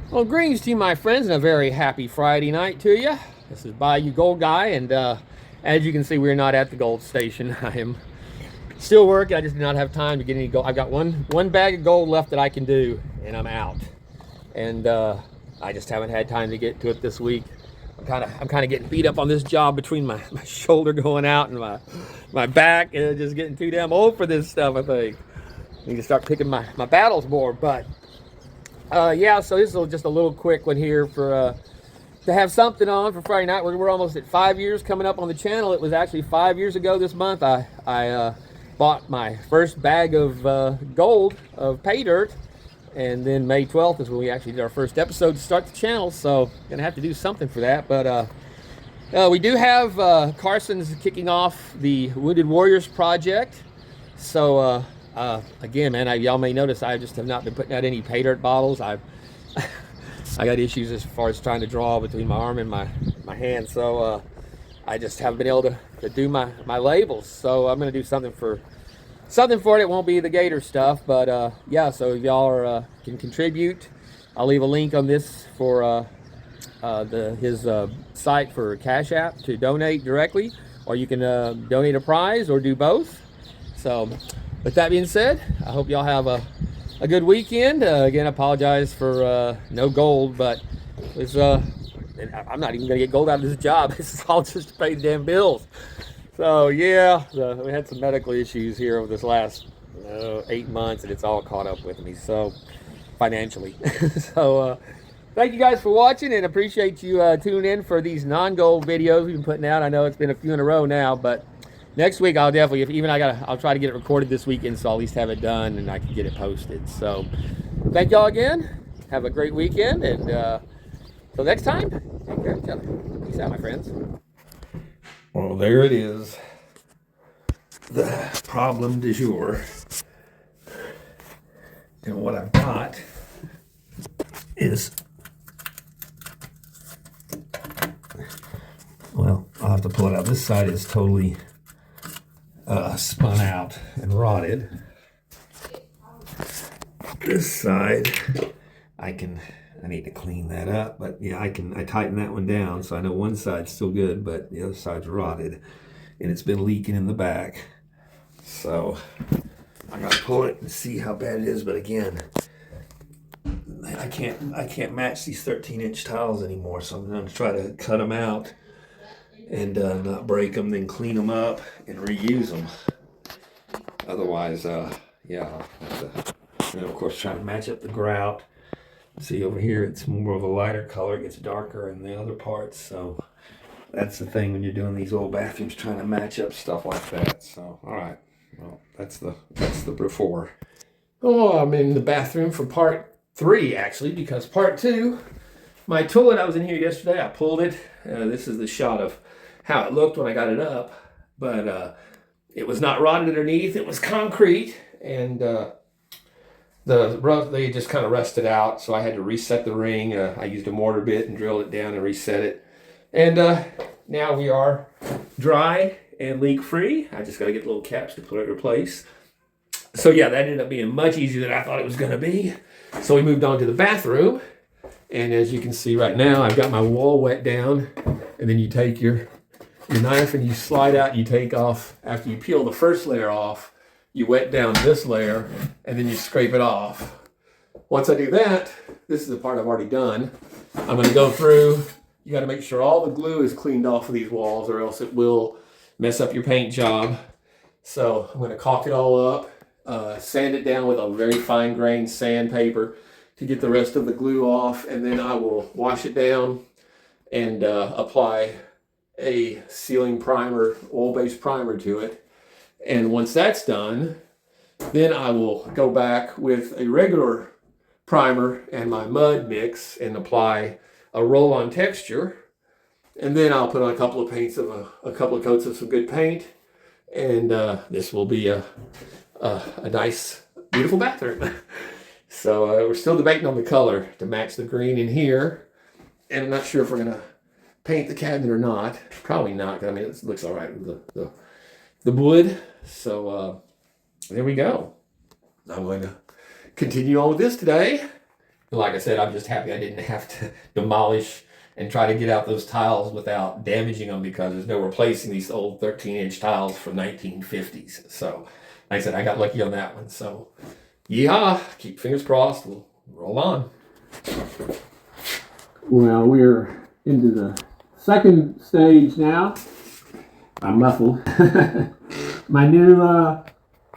Well, greetings to you, my friends, and a very happy Friday night to you. This is Bayou Gold Guy, and as you can see, we're not at the gold station. I am still working. I just do not have time to get any gold. I've got one bag of gold left that I can do, and I'm out. And I just haven't had time to get to it this week. I'm kind of getting beat up on this job between my shoulder going out and my back, and just getting too damn old for this stuff. I think I need to start picking my battles more, but. Yeah, so this is just a little quick one here for to have something on for Friday night. We're almost at 5 years coming up on the channel. It was actually 5 years ago this month I bought my first bag of gold of pay dirt, and then May 12th is when we actually did our first episode to start the channel. So gonna have to do something for that. But we do have CARSONS kicking off the Wounded Warriors project. So again, man, y'all may notice I just have not been putting out any pay dirt bottles. I got issues as far as trying to draw between my arm and my hand, so I just haven't been able to do my labels. So I'm gonna do something for it. It won't be the Gator stuff, but yeah. So if y'all can contribute, I'll leave a link on this for his site for Cash App to donate directly, or you can donate a prize or do both. So. With that being said, I hope y'all have a good weekend. Again, I apologize for no gold, but it's, I'm not even going to get gold out of this job. This is all just to pay the damn bills. So, yeah, we had some medical issues here over this last 8 months, and it's all caught up with me, so financially. So, thank you guys for watching, and appreciate you tuning in for these non-gold videos we've been putting out. I know it's been a few in a row now, but next week I'll definitely, I'll try to get it recorded this weekend, so I'll at least have it done and I can get it posted. So thank y'all again. Have a great weekend, and till next time, take care of each other. Peace out, my friends. Well, there it is. The problem du jour. And what I've got is, well, I'll have to pull it out. This side is totally spun out and rotted. This side, I need to clean that up, but yeah, I tighten that one down, so I know one side's still good, but the other side's rotted, and it's been leaking in the back. So I gotta pull it and see how bad it is. But again, I can't match these 13-inch tiles anymore, so I'm gonna try to cut them out and not break them, then clean them up and reuse them. Otherwise, yeah, and of course try to match up the grout. See over here, it's more of a lighter color, it gets darker in the other parts. So that's the thing when you're doing these old bathrooms, trying to match up stuff like that. So all right, well, that's the before. Oh, I'm in the bathroom for part 3 actually, because part 2, my toilet, I was in here yesterday, I pulled it. This is the shot of how it looked when I got it up, but it was not rotted underneath. It was concrete, and they just kind of rusted out, so I had to reset the ring. I used a mortar bit and drilled it down and reset it, and now we are dry and leak free. I just got to get little caps to put it in place. So yeah, that ended up being much easier than I thought it was going to be. So we moved on to the bathroom, and as you can see right now, I've got my wall wet down, and then you take your knife and you slide out, you take off, after you peel the first layer off, you wet down this layer, and then you scrape it off. Once I do that, this is the part I've already done. I'm going to go through, you got to make sure all the glue is cleaned off of these walls, or else it will mess up your paint job. So I'm going to caulk it all up, sand it down with a very fine grained sandpaper to get the rest of the glue off, and then I will wash it down and apply a sealing primer, oil-based primer to it. And once that's done, then I will go back with a regular primer and my mud mix and apply a roll-on texture. And then I'll put on a couple of coats of some good paint, and this will be a nice, beautiful bathroom. So we're still debating on the color to match the green in here, and I'm not sure if we're gonna paint the cabinet or not. Probably not, because I mean it looks all right with the wood. So there we go. I'm going to continue on with this today, Like I said, I'm just happy I didn't have to demolish and try to get out those tiles without damaging them, because there's no replacing these old 13-inch tiles from 1950s. So, like I said, I got lucky on that one. So, yeehaw, keep fingers crossed, we'll roll on. Well, we're into the second stage now. I'm muffled. My new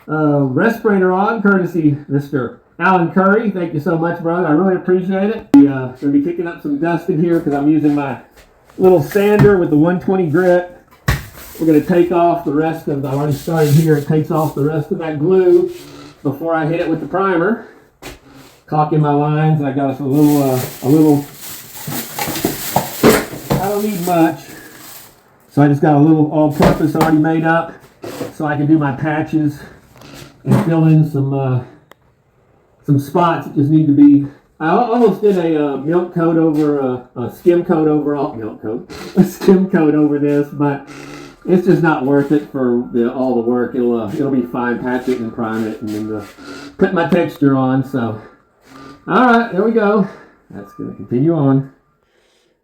respirator on, courtesy Mr. Alan Curry. Thank you so much, brother. I really appreciate it. We're going to be kicking up some dust in here because I'm using my little sander with the 120 grit. We're going to take off the rest of, I've already started here, it takes off the rest of that glue before I hit it with the primer. Caulking my lines. I got us a little, I don't need much. So I just got a little all-purpose already made up so I can do my patches and fill in some spots that just need to be. I almost did a milk coat over a skim coat over a skim coat over this, but it's just not worth it for all the work. It'll be fine. Patch it and prime it, and then put my texture on. So, all right, there we go. That's gonna continue on.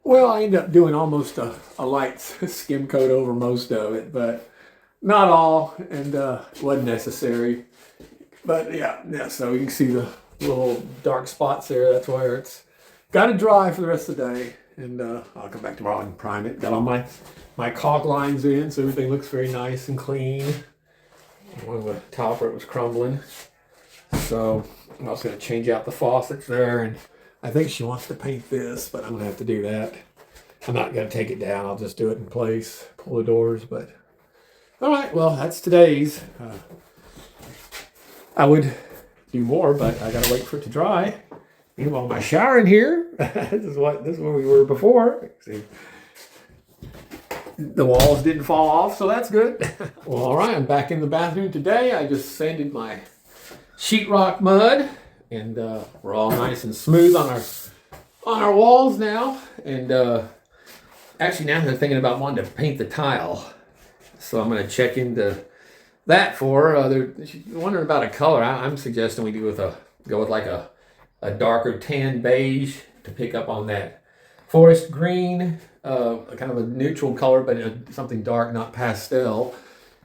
Well, I ended up doing almost a light skim coat over most of it, but not all, and wasn't necessary. But yeah, so you can see the little dark spots there. That's where it's got to dry for the rest of the day. And I'll come back tomorrow and prime it. Got all my caulk lines in, so everything looks very nice and clean. One of the topper was crumbling. So I'm also going to change out the faucets there. And I think she wants to paint this, but I'm going to have to do that. I'm not going to take it down. I'll just do it in place, pull the doors. But all right, well, that's today's. I would do more, but I gotta wait for it to dry. Meanwhile, my shower in here. This is where we were before. See, the walls didn't fall off, so that's good. Well, all right, I'm back in the bathroom today. I just sanded my sheetrock mud, and we're all nice and smooth on our walls now. And actually, now I'm thinking about wanting to paint the tile, so I'm gonna check into that for they're wondering about a color. I'm suggesting we go with like a darker tan beige to pick up on that forest green, kind of a neutral color, but something dark, not pastel.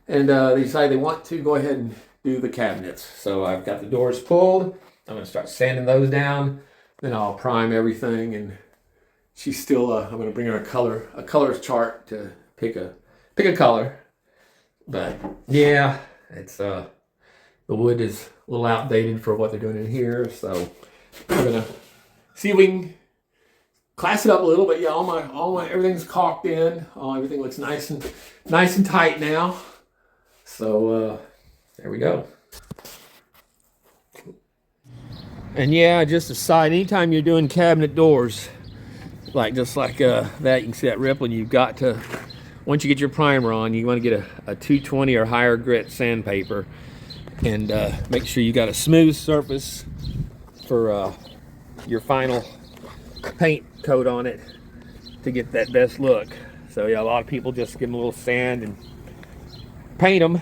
And they decided they want to go ahead and do the cabinets. So I've got the doors pulled. I'm going to start sanding those down. Then I'll prime everything. And she's still. I'm going to bring her a colors chart to pick a color. But yeah, it's the wood is a little outdated for what they're doing in here, so we're gonna see if we can class it up a little. But yeah, all my everything's caulked in. Everything looks nice and tight now. So there we go. And yeah, just a side. Anytime you're doing cabinet doors, just like that, you can see that rippling. You've got to. Once you get your primer on, you want to get a 220 or higher grit sandpaper, and make sure you got a smooth surface for your final paint coat on it to get that best look. So yeah, a lot of people just give them a little sand and paint them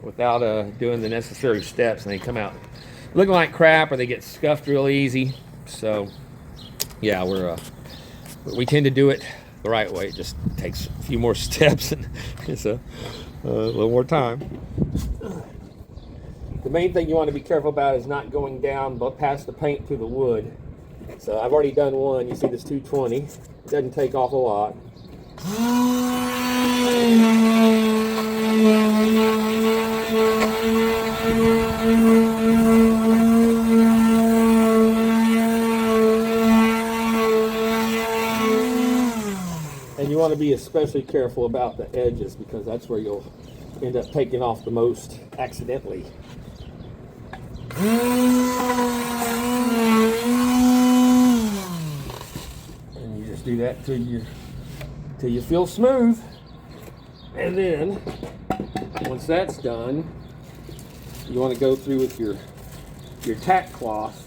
without doing the necessary steps, and they come out looking like crap, or they get scuffed real easy. So yeah, we tend to do it the right way. It just takes a few more steps, and it's a little more time. The main thing you want to be careful about is not going down past the paint to the wood. So I've already done one. You see this 220. It doesn't take off a lot. And you want to be especially careful about the edges, because that's where you'll end up taking off the most accidentally. And you just do that till you feel smooth. And then once that's done, you want to go through with your tack cloth,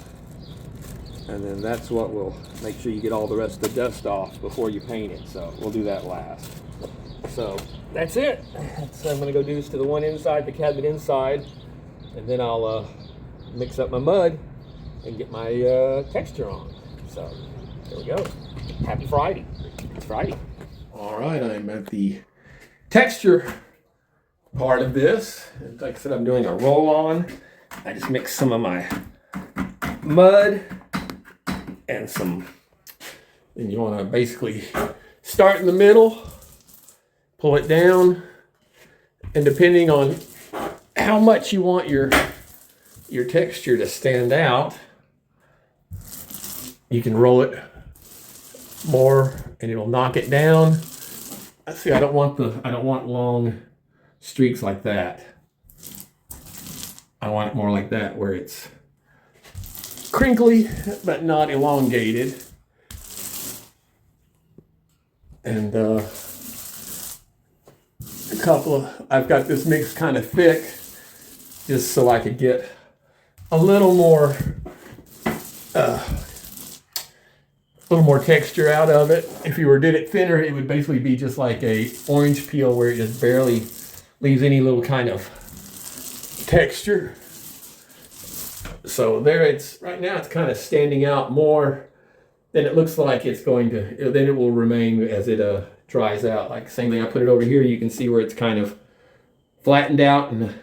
and then that's what will make sure you get all the rest of the dust off before you paint it. So we'll do that last. So that's it. So I'm going to go do this to the one inside, the cabinet inside, and then I'll mix up my mud and get my texture on. So there we go. Happy Friday. It's Friday. All right, I'm at the texture part of this. And like I said, I'm doing a roll on. I just mixed some of my mud and some, and you want to basically start in the middle, pull it down, and depending on how much you want your texture to stand out, you can roll it more and it'll knock it down. See, I don't want long streaks like that. I want it more like that, where it's crinkly but not elongated. And I've got this mix kind of thick, just so I could get a little more texture out of it. If you did it thinner, it would basically be just like a orange peel, where it just barely leaves any little kind of texture. So there, right now it's kind of standing out more than it looks like it's going to. Then it will remain as it dries out. Like same thing, I put it over here, you can see where it's kind of flattened out and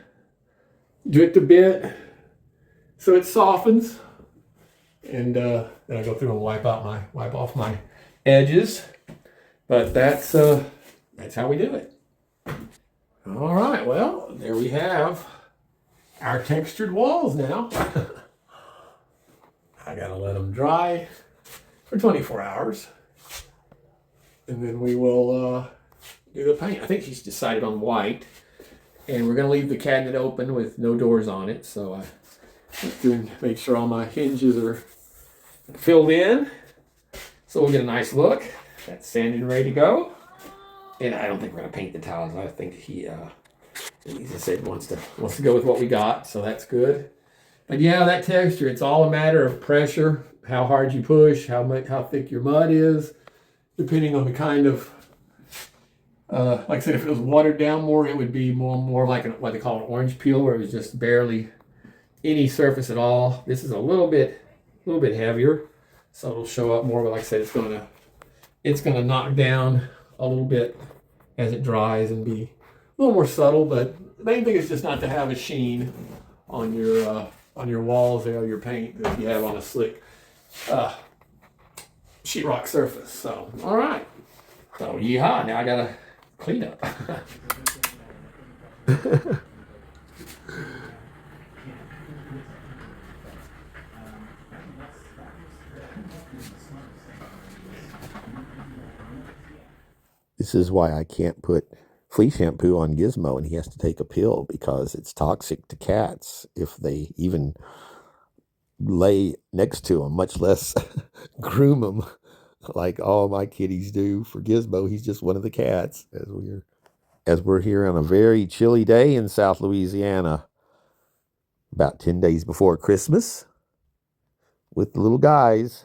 dripped a bit, so it softens. And then I go through and wipe off my edges. But that's how we do it. All right, well, there we have our textured walls now. I gotta let them dry for 24 hours. And then we will do the paint. I think she's decided on white. And we're gonna leave the cabinet open with no doors on it. So I went through and make sure all my hinges are filled in. So we'll get a nice look. That's sanded and ready to go. And I don't think we're gonna paint the tiles. I think he, as I said, wants to go with what we got. So that's good. But yeah, that texture, it's all a matter of pressure, how hard you push, how thick your mud is, depending on the kind of, like I said, if it was watered down more, it would be more like what they call an orange peel, where it was just barely any surface at all. This is a little bit heavier, so it'll show up more. But like I said, it's gonna knock down a little bit as it dries and be a little more subtle. But the main thing is just not to have a sheen on your walls there, your paint, that you have on a slick sheetrock surface. So all right, so yeehaw! Now I gotta clean up. This is why I can't put flea shampoo on Gizmo, and he has to take a pill, because it's toxic to cats if they even lay next to him, much less groom him like all my kitties do for Gizmo. He's just one of the cats, as we're here on a very chilly day in South Louisiana, about 10 days before Christmas, with the little guys.